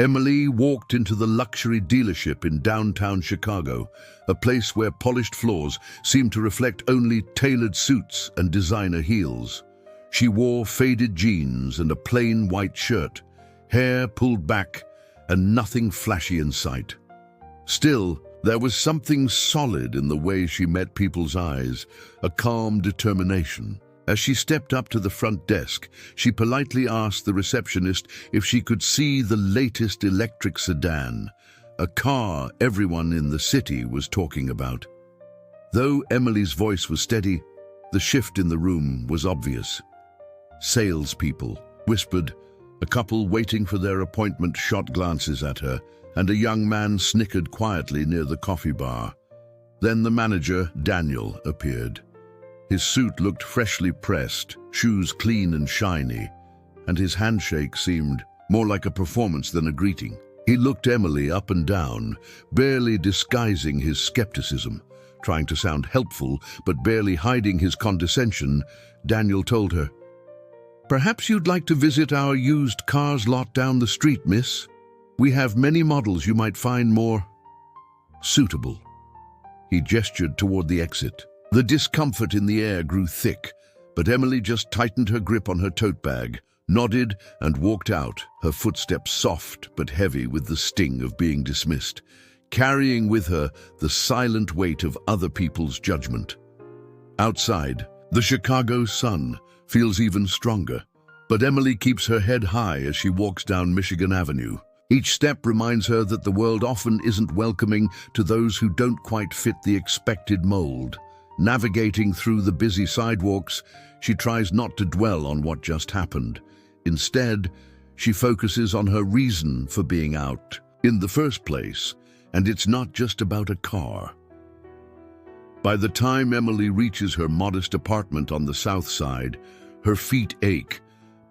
Emily walked into the luxury dealership in downtown Chicago, a place where polished floors seemed to reflect only tailored suits and designer heels. She wore faded jeans and a plain white shirt, hair pulled back and nothing flashy in sight. Still, there was something solid in the way she met people's eyes, a calm determination. As she stepped up to the front desk, she politely asked the receptionist if she could see the latest electric sedan, a car everyone in the city was talking about. Though Emily's voice was steady, the shift in the room was obvious. Salespeople whispered, a couple waiting for their appointment shot glances at her, and a young man snickered quietly near the coffee bar. Then the manager, Daniel, appeared. His suit looked freshly pressed, shoes clean and shiny, and his handshake seemed more like a performance than a greeting. He looked Emily up and down, barely disguising his skepticism. Trying to sound helpful, but barely hiding his condescension, Daniel told her, "Perhaps you'd like to visit our used cars lot down the street, miss? We have many models you might find more suitable." He gestured toward the exit. The discomfort in the air grew thick, but Emily just tightened her grip on her tote bag, nodded, and walked out, her footsteps soft but heavy with the sting of being dismissed, carrying with her the silent weight of other people's judgment. Outside, the Chicago sun feels even stronger, but Emily keeps her head high as she walks down Michigan Avenue. Each step reminds her that the world often isn't welcoming to those who don't quite fit the expected mold. Navigating through the busy sidewalks, she tries not to dwell on what just happened. Instead, she focuses on her reason for being out in the first place, and it's not just about a car. By the time Emily reaches her modest apartment on the south side, her feet ache,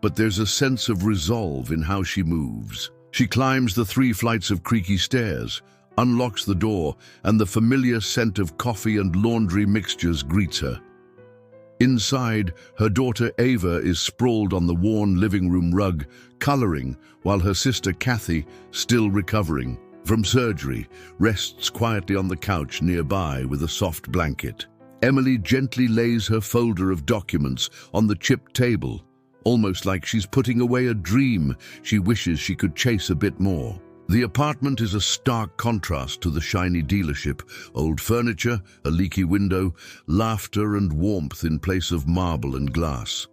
but there's a sense of resolve in how she moves. She climbs the 3 flights of creaky stairs, unlocks the door, and the familiar scent of coffee and laundry mixtures greets her. Inside, her daughter Ava is sprawled on the worn living room rug, coloring, while her sister Kathy, still recovering from surgery, rests quietly on the couch nearby with a soft blanket. Emily gently lays her folder of documents on the chipped table, almost like she's putting away a dream she wishes she could chase a bit more. The apartment is a stark contrast to the shiny dealership, old furniture, a leaky window, laughter and warmth in place of marble and glass.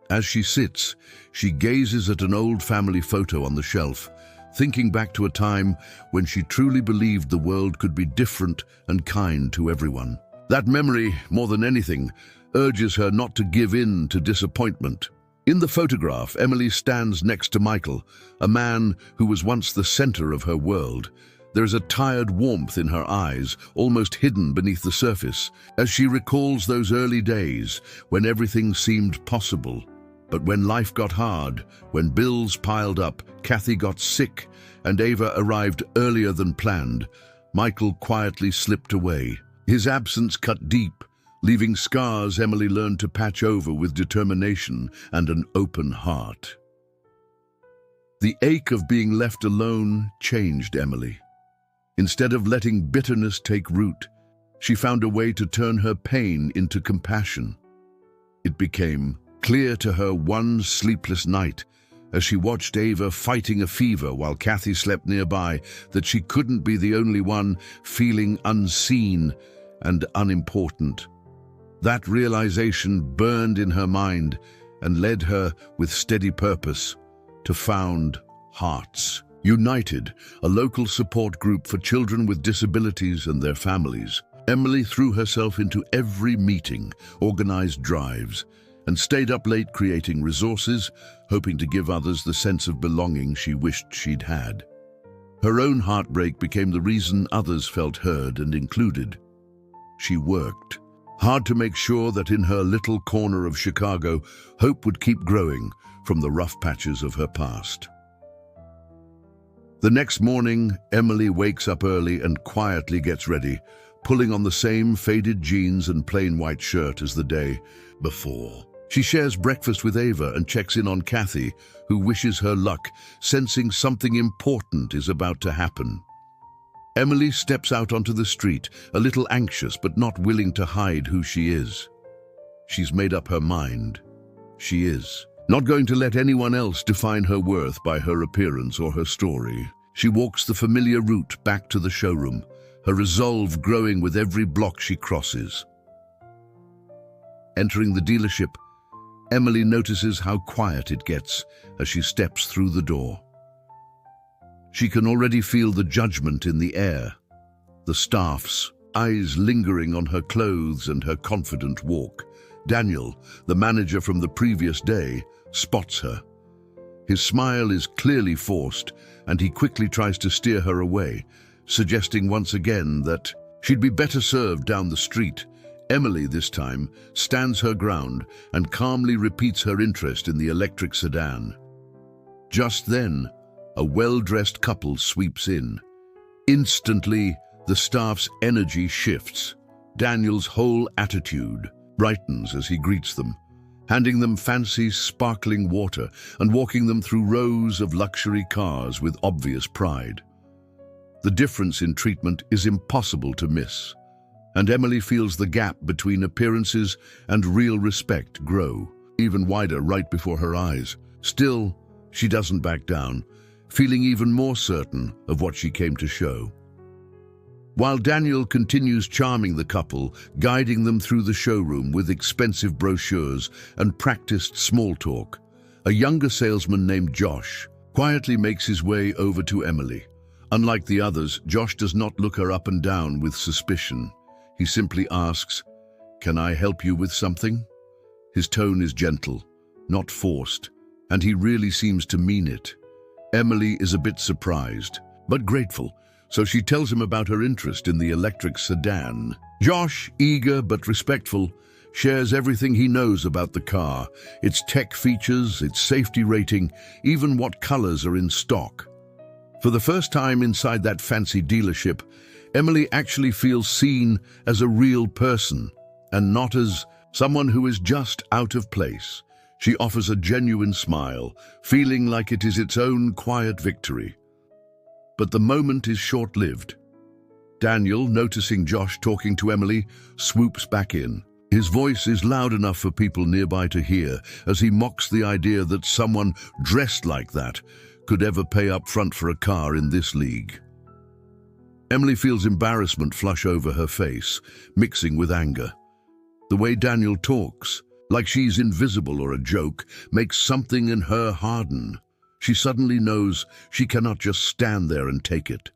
As she sits, she gazes at an old family photo on the shelf, thinking back to a time when she truly believed the world could be different and kind to everyone. That memory, more than anything, urges her not to give in to disappointment. In the photograph, Emily stands next to Michael, a man who was once the center of her world. There is a tired warmth in her eyes, almost hidden beneath the surface, as she recalls those early days when everything seemed possible. But when life got hard, when bills piled up, Kathy got sick, and Ava arrived earlier than planned, Michael quietly slipped away. His absence cut deep, leaving scars Emily learned to patch over with determination and an open heart. The ache of being left alone changed Emily. Instead of letting bitterness take root, she found a way to turn her pain into compassion. It became clear to her one sleepless night, as she watched Ava fighting a fever while Kathy slept nearby, that she couldn't be the only one feeling unseen and unimportant. That realization burned in her mind and led her, with steady purpose, to found Hearts United, a local support group for children with disabilities and their families. Emily threw herself into every meeting, organized drives, and stayed up late creating resources, hoping to give others the sense of belonging she wished she'd had. Her own heartbreak became the reason others felt heard and included. She worked hard to make sure that in her little corner of Chicago, hope would keep growing from the rough patches of her past. The next morning, Emily wakes up early and quietly gets ready, pulling on the same faded jeans and plain white shirt as the day before. She shares breakfast with Ava and checks in on Kathy, who wishes her luck, sensing something important is about to happen. Emily steps out onto the street, a little anxious but not willing to hide who she is. She's made up her mind. She is not going to let anyone else define her worth by her appearance or her story. She walks the familiar route back to the showroom, her resolve growing with every block she crosses. Entering the dealership, Emily notices how quiet it gets as she steps through the door. She can already feel the judgment in the air, the staff's eyes lingering on her clothes and her confident walk. Daniel, the manager from the previous day, spots her. His smile is clearly forced, and he quickly tries to steer her away, suggesting once again that she'd be better served down the street. Emily, this time, stands her ground and calmly repeats her interest in the electric sedan. Just then, a well-dressed couple sweeps in. Instantly, the staff's energy shifts. Daniel's whole attitude brightens as he greets them, handing them fancy, sparkling water and walking them through rows of luxury cars with obvious pride. The difference in treatment is impossible to miss, and Emily feels the gap between appearances and real respect grow even wider right before her eyes. Still, she doesn't back down, feeling even more certain of what she came to show. While Daniel continues charming the couple, guiding them through the showroom with expensive brochures and practiced small talk, a younger salesman named Josh quietly makes his way over to Emily. Unlike the others, Josh does not look her up and down with suspicion. He simply asks, "Can I help you with something?" His tone is gentle, not forced, and he really seems to mean it. Emily is a bit surprised, but grateful, so she tells him about her interest in the electric sedan. Josh, eager but respectful, shares everything he knows about the car, its tech features, its safety rating, even what colors are in stock. For the first time inside that fancy dealership, Emily actually feels seen as a real person, and not as someone who is just out of place. She offers a genuine smile, feeling like it is its own quiet victory. But the moment is short-lived. Daniel, noticing Josh talking to Emily, swoops back in. His voice is loud enough for people nearby to hear as he mocks the idea that someone dressed like that could ever pay up front for a car in this league. Emily feels embarrassment flush over her face, mixing with anger. The way Daniel talks, like she's invisible or a joke, makes something in her harden. She suddenly knows she cannot just stand there and take it.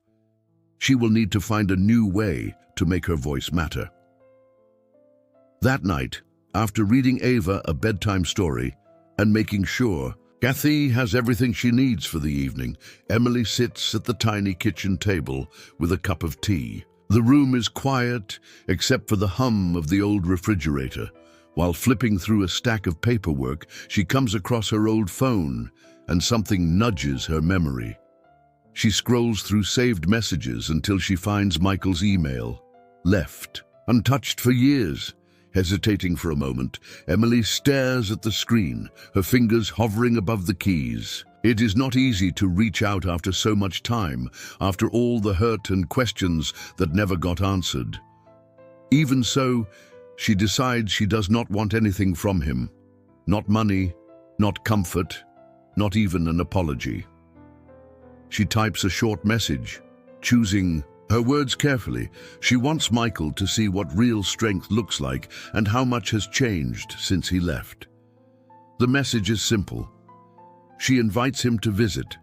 She will need to find a new way to make her voice matter. That night, after reading Ava a bedtime story and making sure Kathy has everything she needs for the evening, Emily sits at the tiny kitchen table with a cup of tea. The room is quiet, except for the hum of the old refrigerator. While flipping through a stack of paperwork, she comes across her old phone, and something nudges her memory. She scrolls through saved messages until she finds Michael's email. Left, untouched for years. Hesitating for a moment, Emily stares at the screen, her fingers hovering above the keys. It is not easy to reach out after so much time, after all the hurt and questions that never got answered. Even so, she decides she does not want anything from him. Not money, not comfort, not even an apology. She types a short message, choosing her words carefully. She wants Michael to see what real strength looks like and how much has changed since he left. The message is simple. She invites him to visit,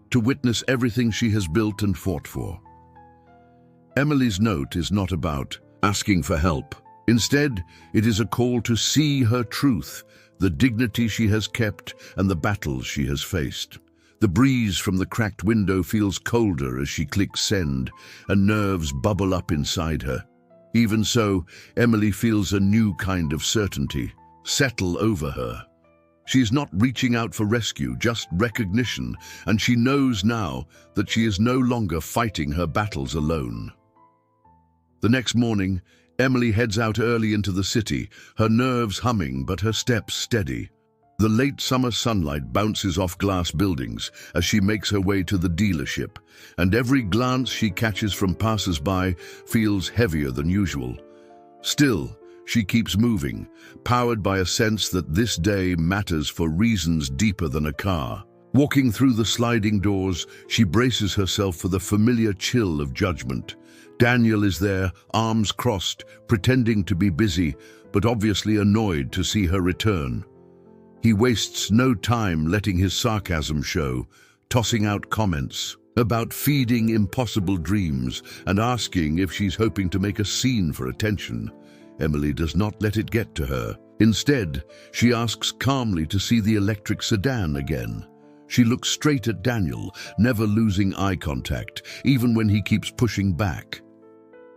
to witness everything she has built and fought for. Emily's note is not about asking for help. Instead, it is a call to see her truth, the dignity she has kept and the battles she has faced. The breeze from the cracked window feels colder as she clicks send, and nerves bubble up inside her. Even so, Emily feels a new kind of certainty settle over her. She is not reaching out for rescue, just recognition, and she knows now that she is no longer fighting her battles alone. The next morning, Emily heads out early into the city, her nerves humming but her steps steady. The late summer sunlight bounces off glass buildings as she makes her way to the dealership, and every glance she catches from passers-by feels heavier than usual. Still, she keeps moving, powered by a sense that this day matters for reasons deeper than a car. Walking through the sliding doors, she braces herself for the familiar chill of judgment. Daniel is there, arms crossed, pretending to be busy, but obviously annoyed to see her return. He wastes no time letting his sarcasm show, tossing out comments about feeding impossible dreams and asking if she's hoping to make a scene for attention. Emily does not let it get to her. Instead, she asks calmly to see the electric sedan again. She looks straight at Daniel, never losing eye contact, even when he keeps pushing back.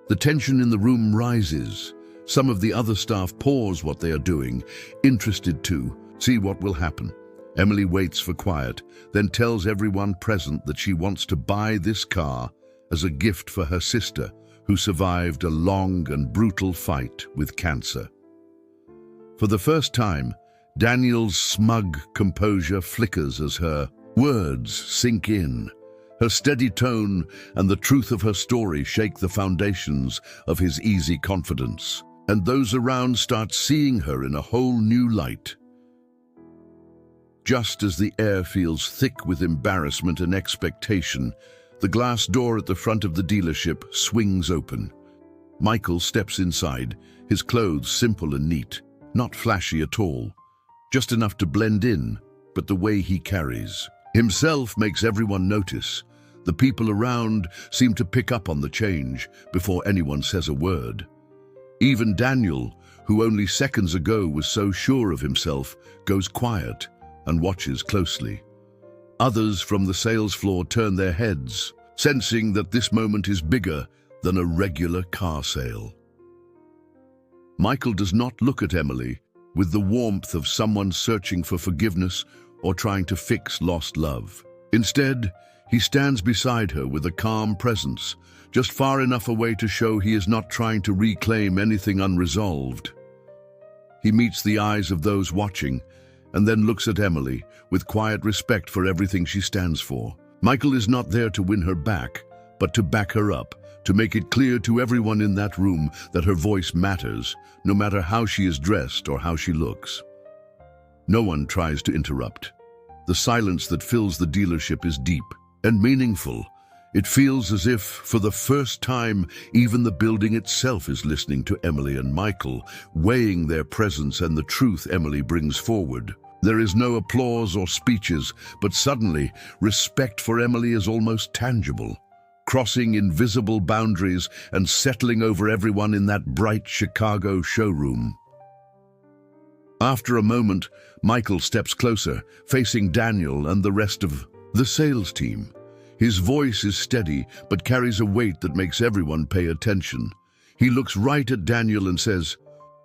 The tension in the room rises. Some of the other staff pause what they are doing, interested to see what will happen. Emily waits for quiet, then tells everyone present that she wants to buy this car as a gift for her sister, who survived a long and brutal fight with cancer. For the first time, Daniel's smug composure flickers as her words sink in. Her steady tone and the truth of her story shake the foundations of his easy confidence, and those around start seeing her in a whole new light. Just as the air feels thick with embarrassment and expectation, the glass door at the front of the dealership swings open. Michael steps inside, his clothes simple and neat, not flashy at all, just enough to blend in, but the way he carries himself makes everyone notice. The people around seem to pick up on the change before anyone says a word. Even Daniel, who only seconds ago was so sure of himself, goes quiet and watches closely. Others from the sales floor turn their heads, sensing that this moment is bigger than a regular car sale. Michael does not look at Emily with the warmth of someone searching for forgiveness or trying to fix lost love. Instead, he stands beside her with a calm presence, just far enough away to show he is not trying to reclaim anything unresolved. He meets the eyes of those watching and then looks at Emily with quiet respect for everything she stands for. Michael is not there to win her back, but to back her up, to make it clear to everyone in that room that her voice matters, no matter how she is dressed or how she looks. No one tries to interrupt. The silence that fills the dealership is deep and meaningful. It feels as if, for the first time, even the building itself is listening to Emily and Michael, weighing their presence and the truth Emily brings forward. There is no applause or speeches, but suddenly, respect for Emily is almost tangible, crossing invisible boundaries and settling over everyone in that bright Chicago showroom. After a moment, Michael steps closer, facing Daniel and the rest of the sales team. His voice is steady, but carries a weight that makes everyone pay attention. He looks right at Daniel and says,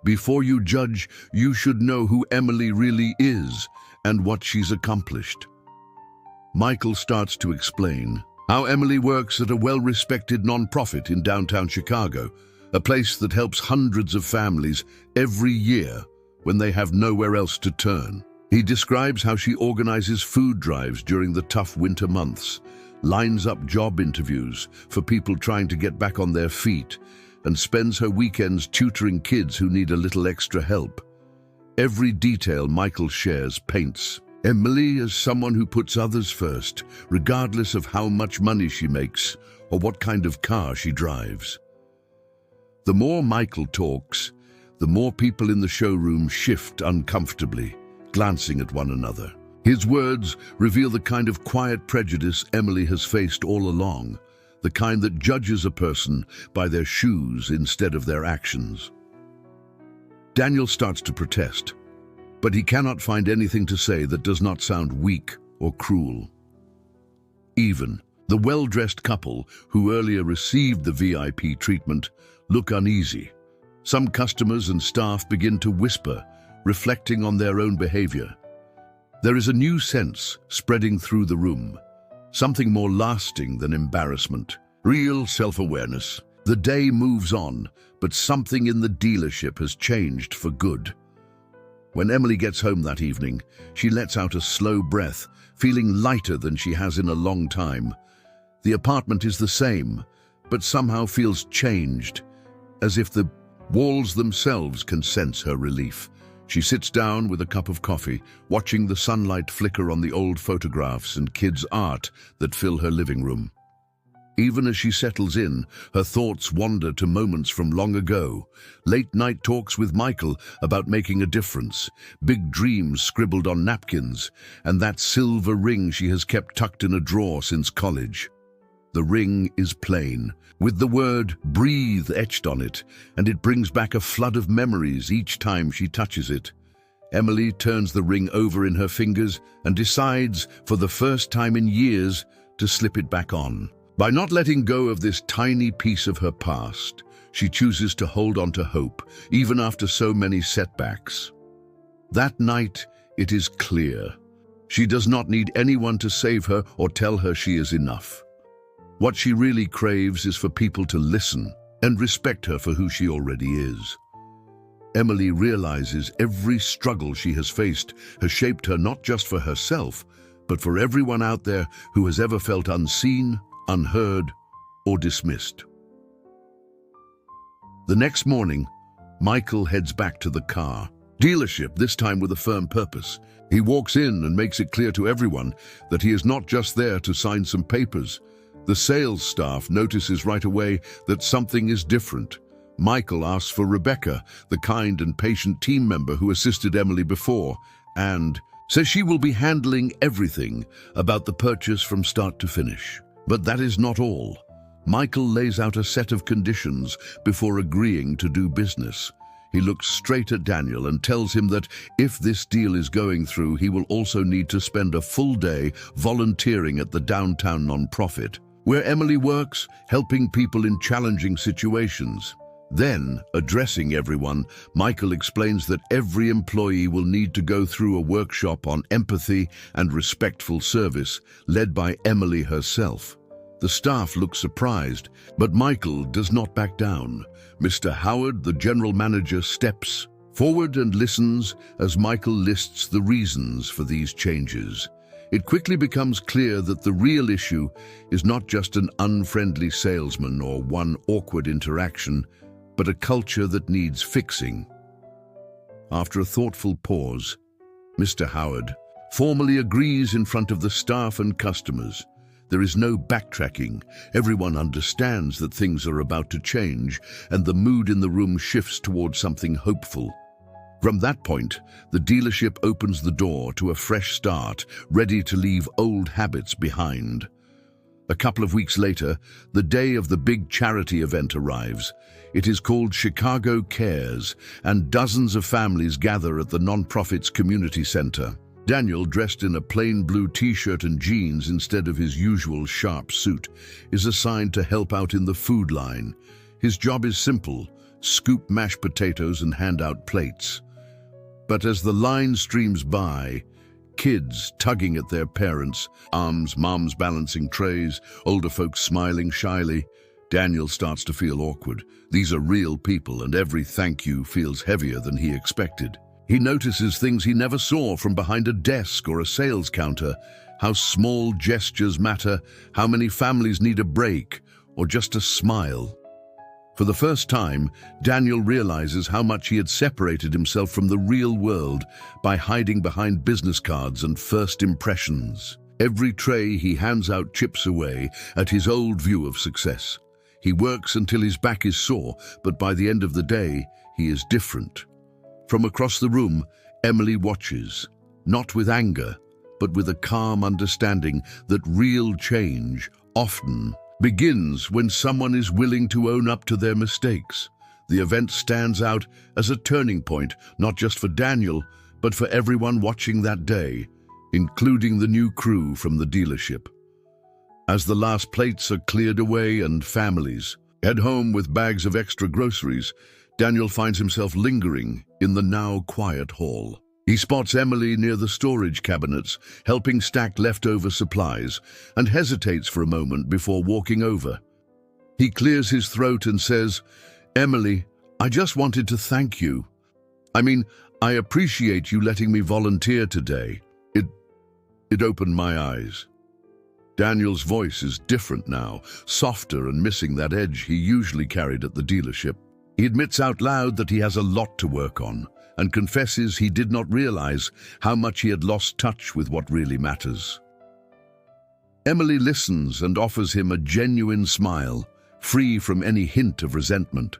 "Before you judge, you should know who Emily really is and what she's accomplished." Michael starts to explain how Emily works at a well-respected nonprofit in downtown Chicago, a place that helps hundreds of families every year when they have nowhere else to turn. He describes how she organizes food drives during the tough winter months, lines up job interviews for people trying to get back on their feet, and spends her weekends tutoring kids who need a little extra help. Every detail Michael shares paints Emily as someone who puts others first, regardless of how much money she makes or what kind of car she drives. The more Michael talks, the more people in the showroom shift uncomfortably, glancing at one another. His words reveal the kind of quiet prejudice Emily has faced all along, the kind that judges a person by their shoes instead of their actions. Daniel starts to protest, but he cannot find anything to say that does not sound weak or cruel. Even the well-dressed couple who earlier received the VIP treatment look uneasy. Some customers and staff begin to whisper, reflecting on their own behavior. There is a new sense spreading through the room, something more lasting than embarrassment, real self-awareness. The day moves on, but something in the dealership has changed for good. When Emily gets home that evening, she lets out a slow breath, feeling lighter than she has in a long time. The apartment is the same, but somehow feels changed, as if the walls themselves can sense her relief. She sits down with a cup of coffee, watching the sunlight flicker on the old photographs and kids' art that fill her living room. Even as she settles in, her thoughts wander to moments from long ago. Late-night talks with Michael about making a difference, big dreams scribbled on napkins, and that silver ring she has kept tucked in a drawer since college. The ring is plain, with the word "breathe" etched on it, and it brings back a flood of memories each time she touches it. Emily turns the ring over in her fingers and decides, for the first time in years, to slip it back on. By not letting go of this tiny piece of her past, she chooses to hold on to hope, even after so many setbacks. That night, it is clear. She does not need anyone to save her or tell her she is enough. What she really craves is for people to listen and respect her for who she already is. Emily realizes every struggle she has faced has shaped her not just for herself, but for everyone out there who has ever felt unseen, unheard, or dismissed. The next morning, Michael heads back to the car dealership, this time with a firm purpose. He walks in and makes it clear to everyone that he is not just there to sign some papers. The sales staff notices right away that something is different. Michael asks for Rebecca, the kind and patient team member who assisted Emily before, and says she will be handling everything about the purchase from start to finish. But that is not all. Michael lays out a set of conditions before agreeing to do business. He looks straight at Daniel and tells him that if this deal is going through, he will also need to spend a full day volunteering at the downtown nonprofit, where Emily works, helping people in challenging situations. Then, addressing everyone, Michael explains that every employee will need to go through a workshop on empathy and respectful service, led by Emily herself. The staff looks surprised, but Michael does not back down. Mr. Howard, the general manager, steps forward and listens as Michael lists the reasons for these changes. It quickly becomes clear that the real issue is not just an unfriendly salesman or one awkward interaction, but a culture that needs fixing. After a thoughtful pause, Mr. Howard formally agrees in front of the staff and customers. There is no backtracking. Everyone understands that things are about to change, and the mood in the room shifts towards something hopeful. From that point, the dealership opens the door to a fresh start, ready to leave old habits behind. A couple of weeks later, the day of the big charity event arrives. It is called Chicago Cares, and dozens of families gather at the nonprofit's community center. Daniel, dressed in a plain blue t-shirt and jeans instead of his usual sharp suit, is assigned to help out in the food line. His job is simple: scoop mashed potatoes and hand out plates. But as the line streams by, kids tugging at their parents' arms, moms balancing trays, older folks smiling shyly, Daniel starts to feel awkward. These are real people, and every thank you feels heavier than he expected. He notices things he never saw from behind a desk or a sales counter: how small gestures matter, how many families need a break, or just a smile. For the first time, Daniel realizes how much he had separated himself from the real world by hiding behind business cards and first impressions. Every tray he hands out chips away at his old view of success. He works until his back is sore, but by the end of the day, he is different. From across the room, Emily watches, not with anger, but with a calm understanding that real change often begins when someone is willing to own up to their mistakes. The event stands out as a turning point, not just for Daniel, but for everyone watching that day, including the new crew from the dealership. As the last plates are cleared away and families head home with bags of extra groceries, Daniel finds himself lingering in the now quiet hall. He spots Emily near the storage cabinets, helping stack leftover supplies, and hesitates for a moment before walking over. He clears his throat and says, "Emily, I just wanted to thank you. I appreciate you letting me volunteer today. It opened my eyes." Daniel's voice is different now, softer and missing that edge he usually carried at the dealership. He admits out loud that he has a lot to work on and confesses he did not realize how much he had lost touch with what really matters. Emily listens and offers him a genuine smile, free from any hint of resentment.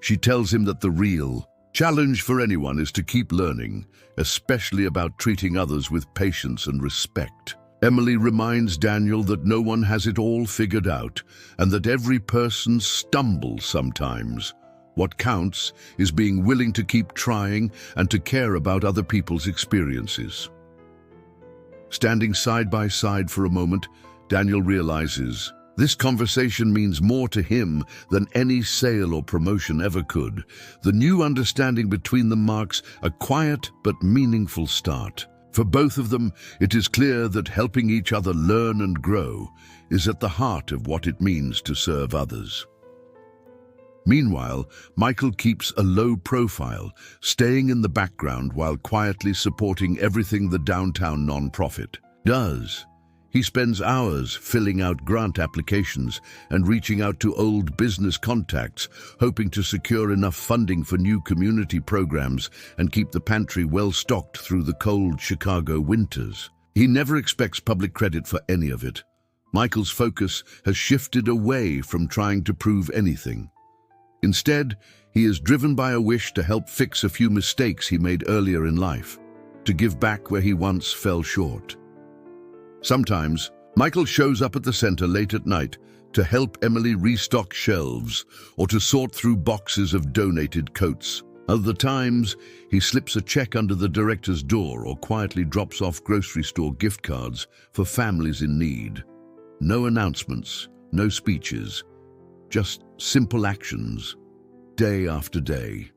She tells him that the real challenge for anyone is to keep learning, especially about treating others with patience and respect. Emily reminds Daniel that no one has it all figured out and that every person stumbles sometimes. What counts is being willing to keep trying and to care about other people's experiences. Standing side by side for a moment, Daniel realizes this conversation means more to him than any sale or promotion ever could. The new understanding between them marks a quiet but meaningful start. For both of them, it is clear that helping each other learn and grow is at the heart of what it means to serve others. Meanwhile, Michael keeps a low profile, staying in the background while quietly supporting everything the downtown nonprofit does. He spends hours filling out grant applications and reaching out to old business contacts, hoping to secure enough funding for new community programs and keep the pantry well stocked through the cold Chicago winters. He never expects public credit for any of it. Michael's focus has shifted away from trying to prove anything. Instead, he is driven by a wish to help fix a few mistakes he made earlier in life, to give back where he once fell short. Sometimes, Michael shows up at the center late at night to help Emily restock shelves or to sort through boxes of donated coats. Other times, he slips a check under the director's door or quietly drops off grocery store gift cards for families in need. No announcements, no speeches, just simple actions, day after day.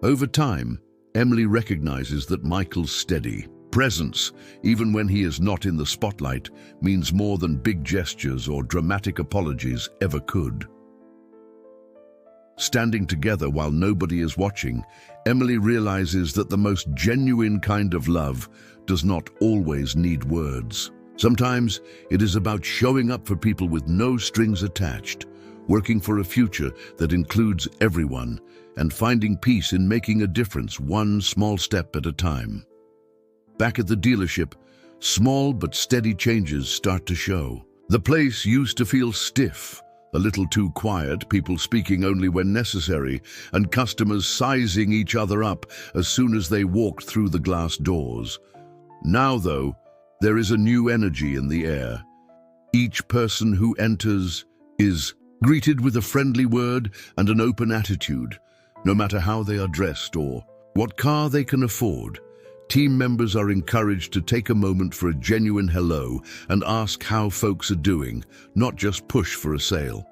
Over time, Emily recognizes that Michael's steady presence, even when he is not in the spotlight, means more than big gestures or dramatic apologies ever could. Standing together while nobody is watching, Emily realizes that the most genuine kind of love does not always need words. Sometimes it is about showing up for people with no strings attached, working for a future that includes everyone, and finding peace in making a difference one small step at a time. Back at the dealership, small but steady changes start to show. The place used to feel stiff, a little too quiet, people speaking only when necessary, and customers sizing each other up as soon as they walked through the glass doors. Now, though, there is a new energy in the air. Each person who enters is greeted with a friendly word and an open attitude, no matter how they are dressed or what car they can afford. Team members are encouraged to take a moment for a genuine hello and ask how folks are doing, not just push for a sale.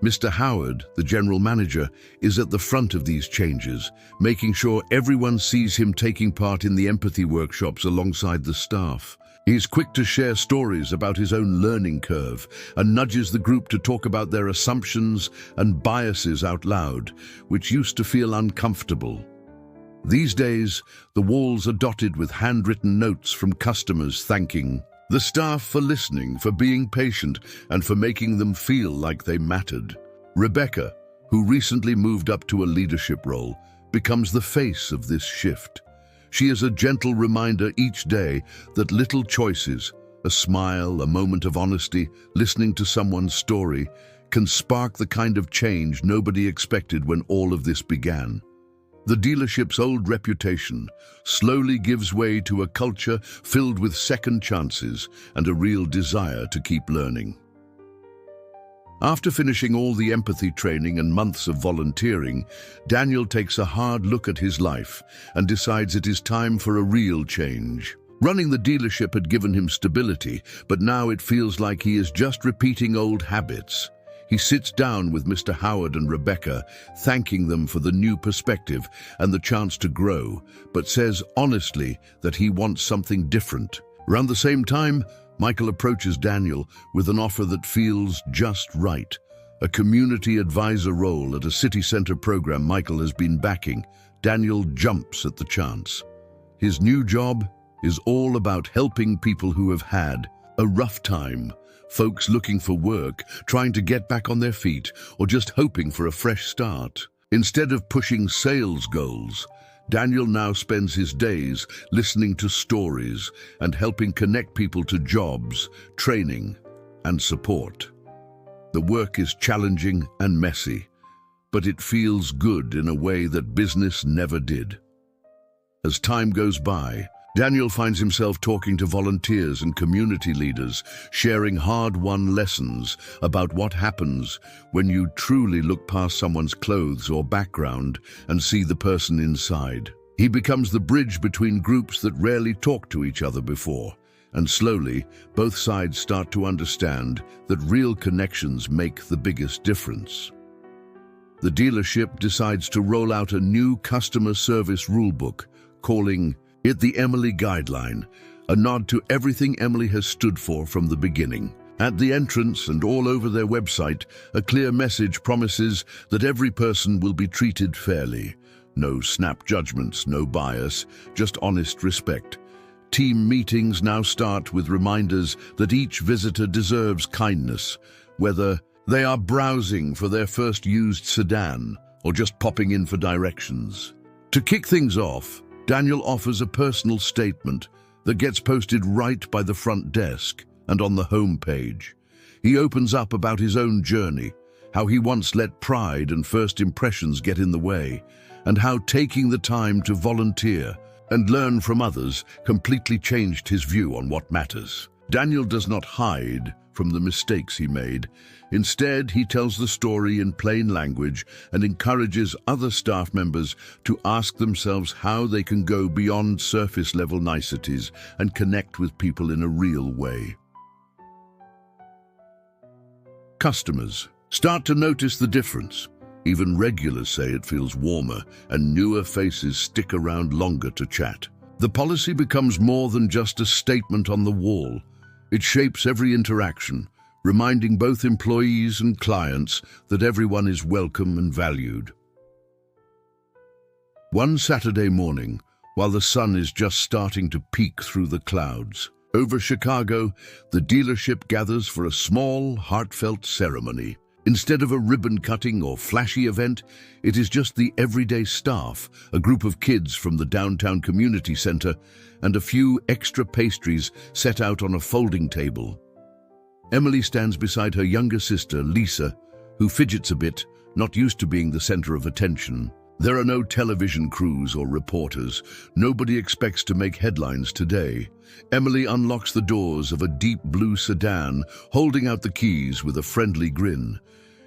Mr. Howard, the general manager, is at the front of these changes, making sure everyone sees him taking part in the empathy workshops alongside the staff. He's quick to share stories about his own learning curve and nudges the group to talk about their assumptions and biases out loud, which used to feel uncomfortable. These days, the walls are dotted with handwritten notes from customers thanking the staff for listening, for being patient, and for making them feel like they mattered. Rebecca, who recently moved up to a leadership role, becomes the face of this shift. She is a gentle reminder each day that little choices, a smile, a moment of honesty, listening to someone's story, can spark the kind of change nobody expected when all of this began. The dealership's old reputation slowly gives way to a culture filled with second chances and a real desire to keep learning. After finishing all the empathy training and months of volunteering, Daniel takes a hard look at his life and decides it is time for a real change. Running the dealership had given him stability, but now it feels like he is just repeating old habits. He sits down with Mr. Howard and Rebecca, thanking them for the new perspective and the chance to grow, but says honestly that he wants something different. Around the same time, Michael approaches Daniel with an offer that feels just right. A community advisor role at a city center program Michael has been backing. Daniel jumps at the chance. His new job is all about helping people who have had a rough time, folks looking for work, trying to get back on their feet, or just hoping for a fresh start. Instead of pushing sales goals, Daniel now spends his days listening to stories and helping connect people to jobs, training, and support. The work is challenging and messy, but it feels good in a way that business never did. As time goes by, Daniel finds himself talking to volunteers and community leaders, sharing hard-won lessons about what happens when you truly look past someone's clothes or background and see the person inside. He becomes the bridge between groups that rarely talked to each other before, and slowly, both sides start to understand that real connections make the biggest difference. The dealership decides to roll out a new customer service rulebook, calling it the Emily Guideline, a nod to everything Emily has stood for from the beginning. At the entrance and all over their website, a clear message promises that every person will be treated fairly. No snap judgments, no bias, just honest respect. Team meetings now start with reminders that each visitor deserves kindness, whether they are browsing for their first used sedan or just popping in for directions. To kick things off, Daniel offers a personal statement that gets posted right by the front desk and on the home page. He opens up about his own journey, how he once let pride and first impressions get in the way, and how taking the time to volunteer and learn from others completely changed his view on what matters. Daniel does not hide from the mistakes he made. Instead, he tells the story in plain language and encourages other staff members to ask themselves how they can go beyond surface-level niceties and connect with people in a real way. Customers start to notice the difference. Even regulars say it feels warmer, and newer faces stick around longer to chat. The policy becomes more than just a statement on the wall. It shapes every interaction, reminding both employees and clients that everyone is welcome and valued. One Saturday morning, while the sun is just starting to peek through the clouds, over Chicago, the dealership gathers for a small, heartfelt ceremony. Instead of a ribbon-cutting or flashy event, it is just the everyday staff, a group of kids from the downtown community center, and a few extra pastries set out on a folding table. Emily stands beside her younger sister, Lisa, who fidgets a bit, not used to being the center of attention. There are no television crews or reporters. Nobody expects to make headlines today. Emily unlocks the doors of a deep blue sedan, holding out the keys with a friendly grin.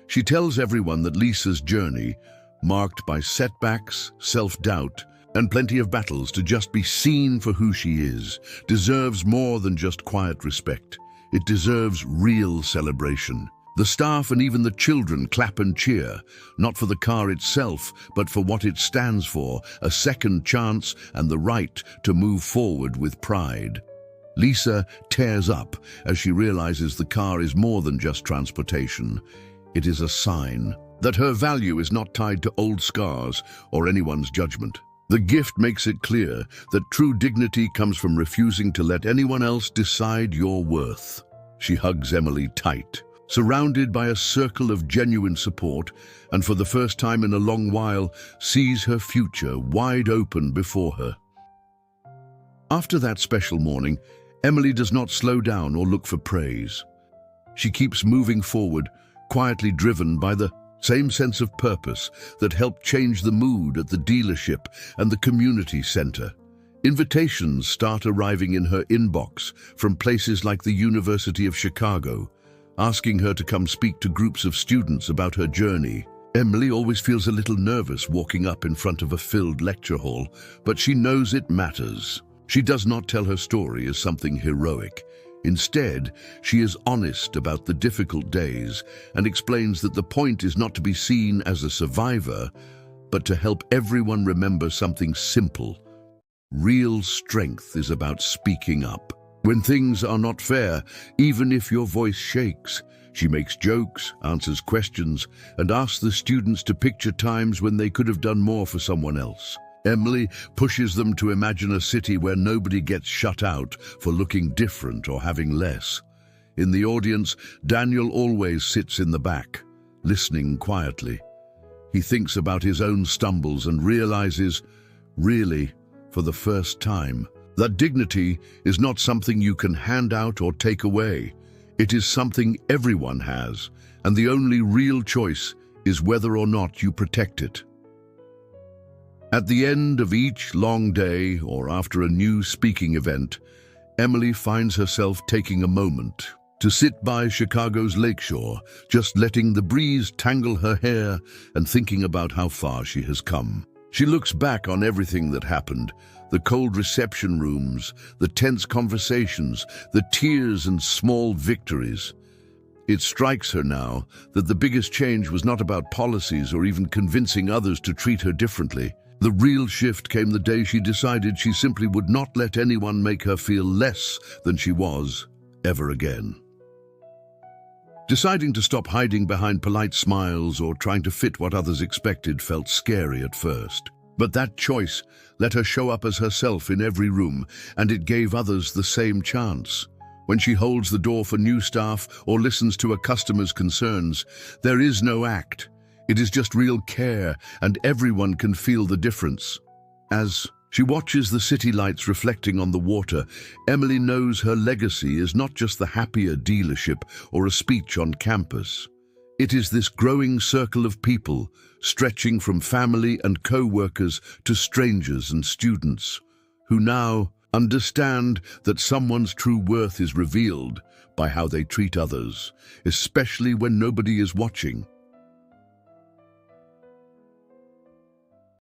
She tells everyone that Lisa's journey, marked by setbacks, self-doubt, and plenty of battles to just be seen for who she is, deserves more than just quiet respect. It deserves real celebration. The staff and even the children clap and cheer, not for the car itself, but for what it stands for, a second chance and the right to move forward with pride. Lisa tears up as she realizes the car is more than just transportation. It is a sign that her value is not tied to old scars or anyone's judgment. The gift makes it clear that true dignity comes from refusing to let anyone else decide your worth. She hugs Emily tight, surrounded by a circle of genuine support, and for the first time in a long while, sees her future wide open before her. After that special morning, Emily does not slow down or look for praise. She keeps moving forward, quietly driven by the same sense of purpose that helped change the mood at the dealership and the community center. Invitations start arriving in her inbox from places like the University of Chicago, asking her to come speak to groups of students about her journey. Emily always feels a little nervous walking up in front of a filled lecture hall, but she knows it matters. She does not tell her story as something heroic. Instead, she is honest about the difficult days and explains that the point is not to be seen as a survivor, but to help everyone remember something simple. Real strength is about speaking up. When things are not fair, even if your voice shakes, she makes jokes, answers questions, and asks the students to picture times when they could have done more for someone else. Emily pushes them to imagine a city where nobody gets shut out for looking different or having less. In the audience, Daniel always sits in the back, listening quietly. He thinks about his own stumbles and realizes, really, for the first time, that dignity is not something you can hand out or take away. It is something everyone has, and the only real choice is whether or not you protect it. At the end of each long day or after a new speaking event, Emily finds herself taking a moment to sit by Chicago's lakeshore, just letting the breeze tangle her hair and thinking about how far she has come. She looks back on everything that happened, the cold reception rooms, the tense conversations, the tears and small victories. It strikes her now that the biggest change was not about policies or even convincing others to treat her differently. The real shift came the day she decided she simply would not let anyone make her feel less than she was ever again. Deciding to stop hiding behind polite smiles or trying to fit what others expected felt scary at first. But that choice let her show up as herself in every room, and it gave others the same chance. When she holds the door for new staff or listens to a customer's concerns, there is no act. It is just real care, and everyone can feel the difference. As she watches the city lights reflecting on the water, Emily knows her legacy is not just the happier dealership or a speech on campus. It is this growing circle of people, stretching from family and co-workers to strangers and students, who now understand that someone's true worth is revealed by how they treat others, especially when nobody is watching.